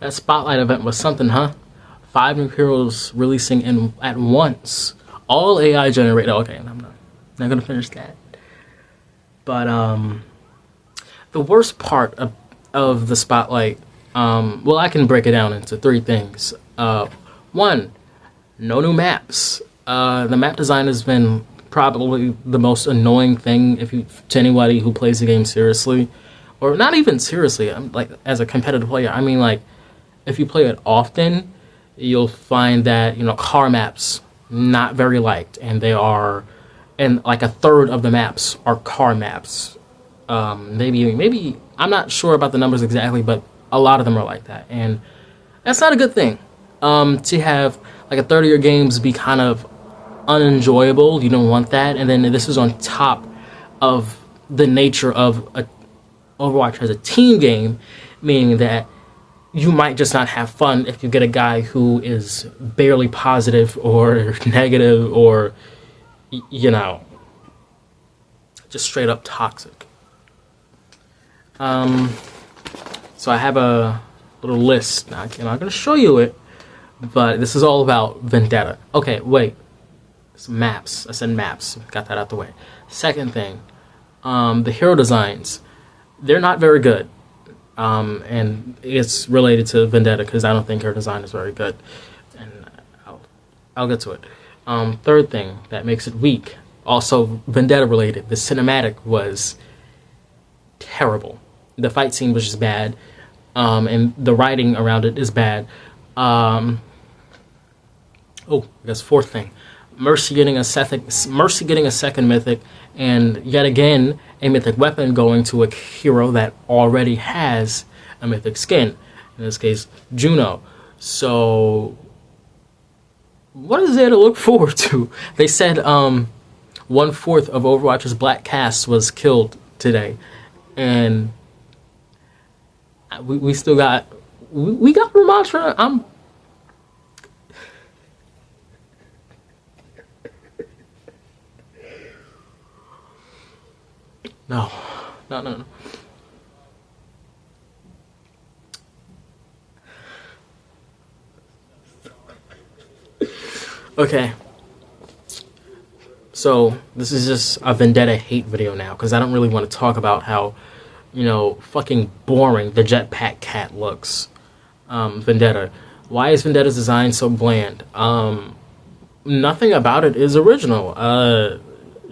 That Spotlight event was something, huh? 5 new heroes releasing at once. All AI generated. Okay, I'm not gonna finish that. But the worst part of the Spotlight, well, I can break it down into 3 things. One, no new maps. The map design has been probably the most annoying thing to anybody who plays the game seriously, or not even seriously. I'm like, as a competitive player, I mean, like, if you play it often, you'll find that car maps not very liked, and like a third of the maps are car maps. Maybe I'm not sure about the numbers exactly, but a lot of them are like that, and that's not a good thing. To have like a third of your games be kind of unenjoyable, you don't want that. And then this is on top of the nature of Overwatch as a team game, meaning that you might just not have fun if you get a guy who is barely positive or negative or just straight up toxic. So I have a little list. Now, I'm not going to show you it, but this is all about Vendetta. Okay, wait. Some maps. I said maps. Got that out the way. Second thing, the hero designs. They're not very good. And it's related to Vendetta because I don't think her design is very good. And I'll get to it. Third thing that makes it weak, also Vendetta related, the cinematic was terrible. The fight scene was just bad. And the writing around it is bad. I guess fourth thing. Mercy getting a second mythic, and yet again a mythic weapon going to a hero that already has a mythic skin. In this case, Juno. So, what is there to look forward to? They said 1/4 of Overwatch's black cast was killed today, and we still got we got Ramontra. No. Okay. So, this is just a Vendetta hate video now, because I don't really want to talk about how, fucking boring the jetpack cat looks. Vendetta. Why is Vendetta's design so bland? Nothing about it is original.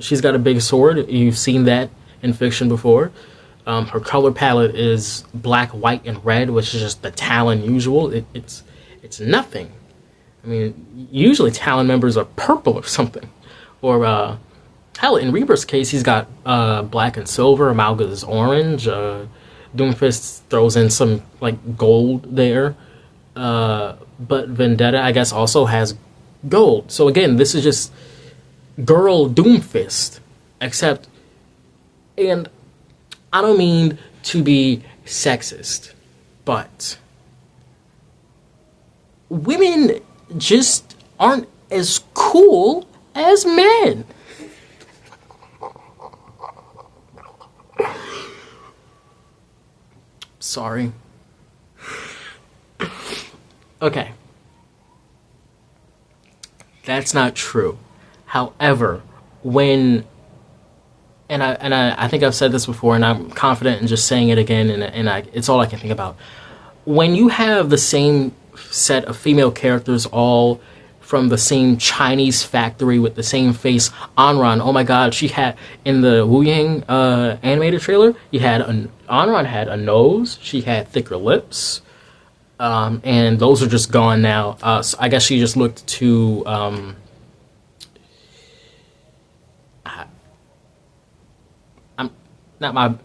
She's got a big sword. You've seen that in fiction before. Her color palette is black, white, and red, which is just the Talon usual. It's nothing. I mean, usually Talon members are purple or something. Or, hell, in Reaper's case, he's got black and silver. Malga is orange. Doomfist throws in some, like, gold there. But Vendetta, I guess, also has gold. So, again, this is just girl Doomfist. Except, and I don't mean to be sexist, but women just aren't as cool as men. Sorry. Okay. That's not true. However, when I think I've said this before, and I'm confident in just saying it again, and it's all I can think about. When you have the same set of female characters all from the same Chinese factory with the same face, Anran, oh my god, she had, in the Wu Yang animated trailer, Anran had a nose, she had thicker lips, and those are just gone now. So I guess she just looked too,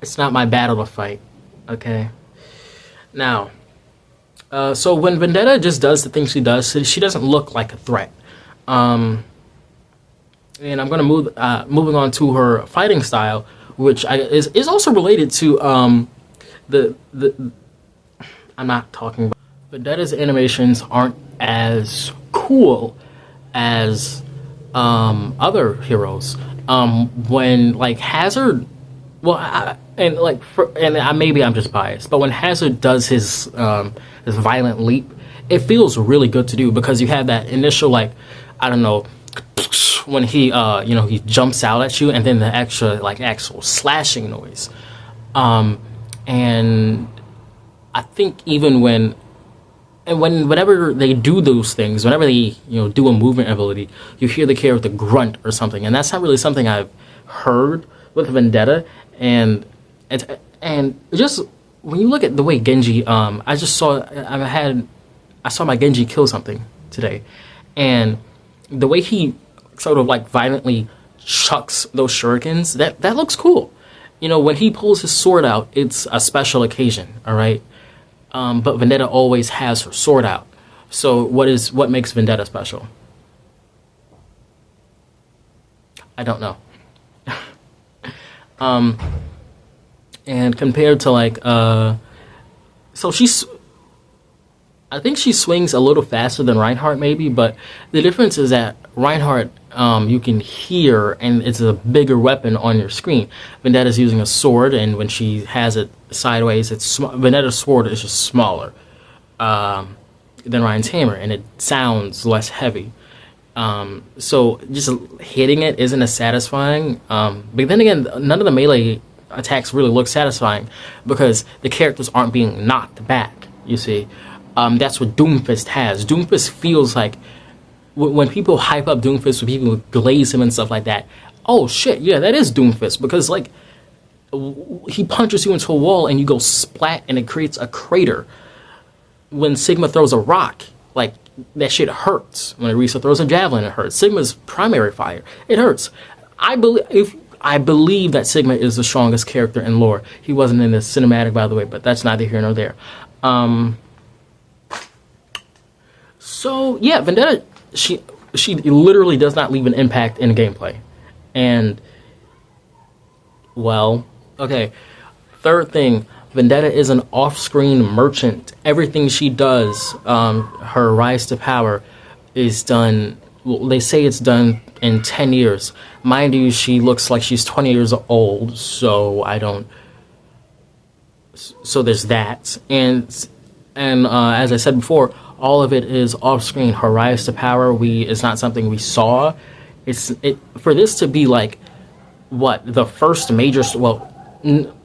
it's not my battle to fight, okay? Now, so when Vendetta just does the things she does, she doesn't look like a threat. And I'm gonna moving on to her fighting style, which is also related to the I'm not talking about Vendetta's animations aren't as cool as other heroes. When like Hazard. Well, and like maybe I'm just biased, but when Hazard does his violent leap, it feels really good to do because you have that initial, like, I don't know, when he he jumps out at you, and then the actual slashing noise. And I think even whenever they do those things, whenever they do a movement ability, you hear the character grunt or something, and that's not really something I've heard with Vendetta. And just when you look at the way Genji, I saw my Genji kill something today, and the way he sort of like violently chucks those shurikens, that looks cool. When he pulls his sword out, it's a special occasion, all right? But Vendetta always has her sword out. So what makes Vendetta special? I don't know. And compared to I think she swings a little faster than Reinhardt maybe, but the difference is that Reinhardt, you can hear, and it's a bigger weapon on your screen. Vendetta's using a sword, and when she has it sideways, Vendetta's sword is just smaller than Ryan's hammer, and it sounds less heavy. So just hitting it isn't as satisfying. But then again, none of the melee attacks really look satisfying because the characters aren't being knocked back, you see. That's what Doomfist has. Doomfist feels like, when people hype up Doomfist, when people glaze him and stuff like that, oh shit, yeah, that is Doomfist, because like he punches you into a wall and you go splat and it creates a crater. When Sigma throws a rock, like, that shit hurts. When Orisa throws a javelin, it hurts. Sigma's primary fire, it hurts. I believe that Sigma is the strongest character in lore. He wasn't in the cinematic, by the way, but that's neither here nor there. So yeah, Vendetta, she literally does not leave an impact in gameplay. And, well, okay. Third thing, Vendetta is an off-screen merchant. Everything she does, her rise to power, is done. Well, they say it's done in 10 years. Mind you, she looks like she's 20 years old, so so there's that. And as I said before, all of it is off screen. Her rise to power is not something we saw. For this to be like the first major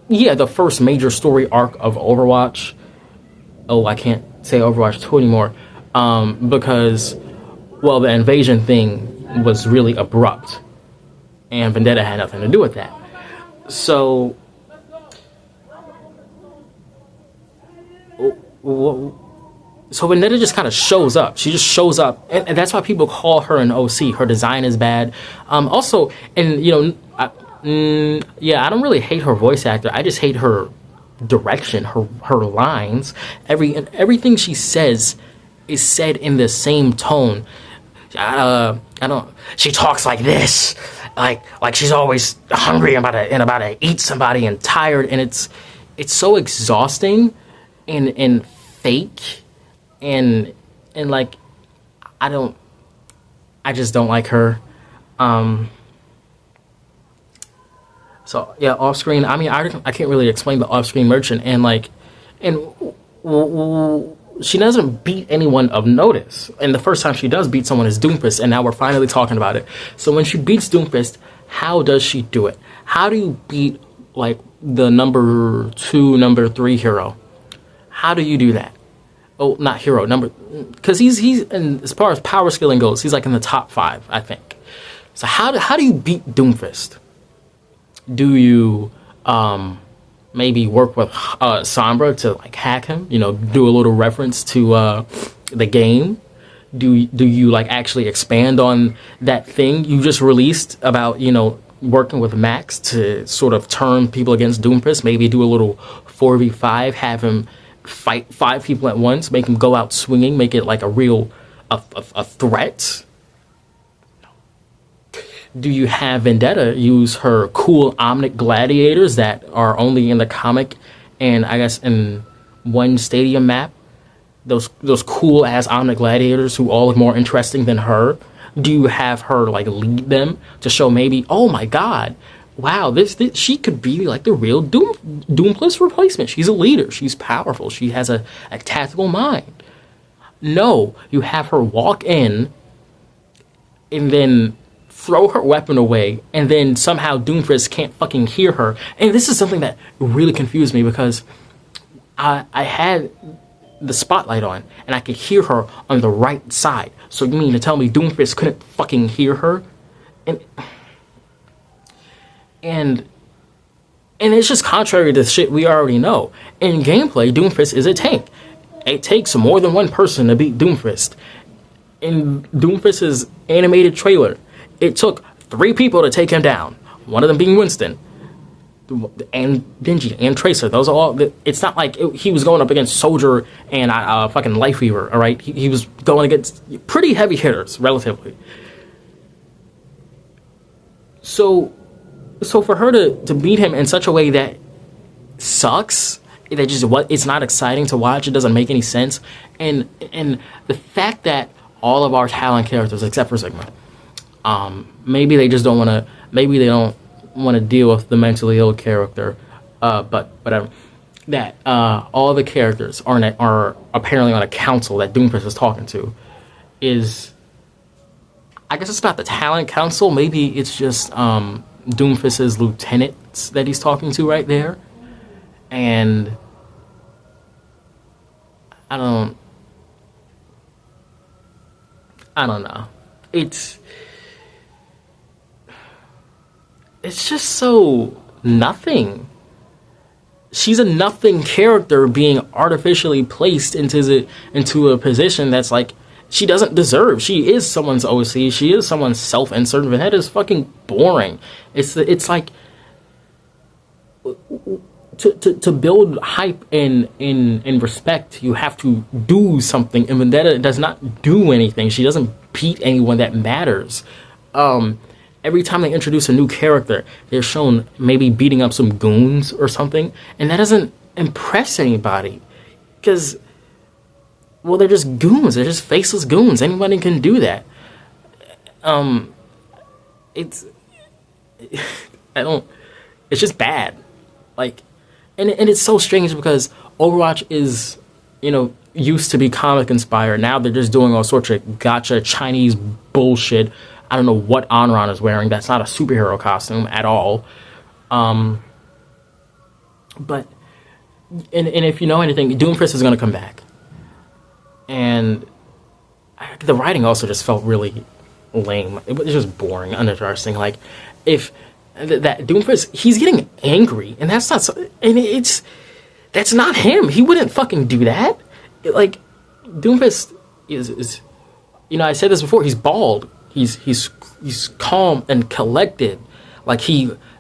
the first major story arc of Overwatch. Oh, I can't say Overwatch 2 anymore, because the invasion thing was really abrupt, and Vendetta had nothing to do with that. So Vendetta just kind of shows up. She just shows up, and that's why people call her an OC. Her design is bad. Also, and I don't really hate her voice actor. I just hate her direction, her lines. Everything she says is said in the same tone. She talks like this, like she's always hungry and about to eat somebody and tired, and it's so exhausting and fake. And like, I just don't like her. So yeah, off screen. I mean, I can't really explain the off screen merchant, and she doesn't beat anyone of notice. And the first time she does beat someone is Doomfist, and now we're finally talking about it. So when she beats Doomfist, how does she do it? How do you beat like the number 2, number 3 hero? How do you do that? Oh, not hero, because he's and as far as power scaling goes, he's like in the top 5, I think. So how do you beat Doomfist? Do you maybe work with Sombra to like hack him? Do a little reference to the game. Do you like actually expand on that thing you just released about working with Max to sort of turn people against Doomfist? Maybe do a little 4v5, have him fight 5 people at once, make him go out swinging, make it like a real threat. Do you have Vendetta use her cool Omnic gladiators that are only in the comic and I guess in one stadium map? Those cool ass Omnic gladiators who all look more interesting than her. Do you have her like lead them to show maybe, oh my god, wow, this she could be like the real Doomless replacement. She's a leader. She's powerful. She has a tactical mind. No, you have her walk in and then throw her weapon away, and then somehow Doomfist can't fucking hear her. And this is something that really confused me because I had the spotlight on and I could hear her on the right side. So you mean to tell me Doomfist couldn't fucking hear her? And it's just contrary to shit we already know. In gameplay, Doomfist is a tank. It takes more than one person to beat Doomfist. In Doomfist's animated trailer, it took 3 people to take him down. One of them being Winston, and Benji, and Tracer. Those are all. It's not like he was going up against Soldier and fucking Lifeweaver. All right, he was going against pretty heavy hitters, relatively. So for her to beat him in such a way that sucks, that just it's not exciting to watch. It doesn't make any sense, and the fact that all of our talent characters, except for Sigma, maybe they just don't want to. Maybe they don't want to deal with the mentally ill character. But whatever. That all the characters are apparently on a council that Doomfist is talking to. I guess it's not the talent council. Maybe it's just Doomfist's lieutenants that he's talking to right there, and I don't know. It's just so nothing. She's a nothing character being artificially placed into a position that's like she doesn't deserve. She is someone's OC. She is someone's self-insert. Vendetta is fucking boring. It's like to build hype and respect, you have to do something. And Vendetta does not do anything. She doesn't beat anyone that matters. Every time they introduce a new character, they're shown maybe beating up some goons or something, and that doesn't impress anybody. Because, well, they're just goons. They're just faceless goons. Anybody can do that. It's just bad. Like, and it's so strange because Overwatch is, used to be comic inspired. Now they're just doing all sorts of gotcha Chinese bullshit. I don't know what Anran is wearing. That's not a superhero costume at all. But if you know anything, Doomfist is going to come back. And the writing also just felt really lame. It was just boring, uninteresting. Like, if that Doomfist, he's getting angry, and that's not. That's not him. He wouldn't fucking do that. Like, Doomfist is I said this before. He's bald. He's calm and collected. Like,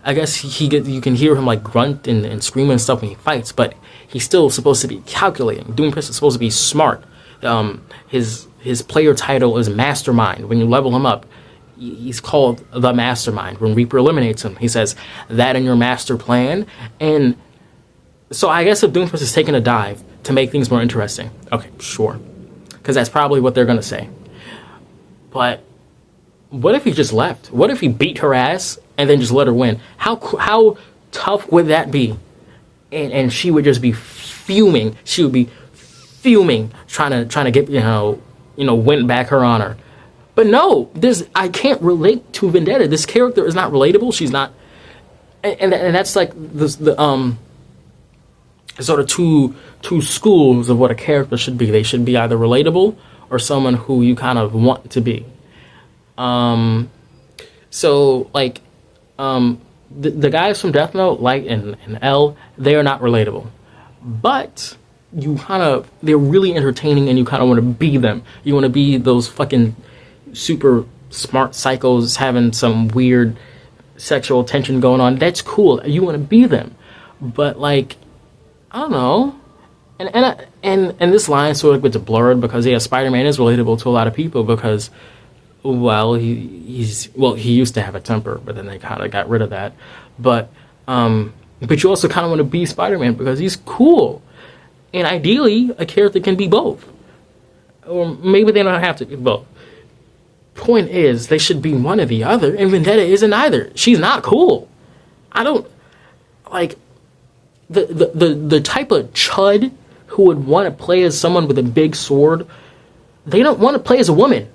I guess you can hear him like grunt and scream and stuff when he fights, but he's still supposed to be calculating. Doomfist is supposed to be smart. His player title is Mastermind. When you level him up, he's called the Mastermind. When Reaper eliminates him, he says, "That in your master plan." And so I guess if Doomfist is taking a dive to make things more interesting, okay, sure, because that's probably what they're gonna say. But what if he just left? What if he beat her ass and then just let her win? How tough would that be? And she would just be fuming. She would be fuming, trying to get win back her honor. But no, I can't relate to Vendetta. This character is not relatable. She's not, and that's like the sort of two schools of what a character should be. They should be either relatable or someone who you kind of want to be. So like, the guys from Death Note, Light and L, they are not relatable, but they're really entertaining, and you kind of want to be them. You want to be those fucking super smart psychos having some weird sexual tension going on. That's cool. You want to be them, but like, I don't know. And this line sort of gets blurred because Spider-Man is relatable to a lot of people because, well, he used to have a temper, but then they kind of got rid of that. But you also kind of want to be Spider-Man because he's cool. And ideally, a character can be both. Or maybe they don't have to be both. Point is, they should be one or the other, and Vendetta isn't either. She's not cool. I don't like the type of chud who would want to play as someone with a big sword. They don't want to play as a woman.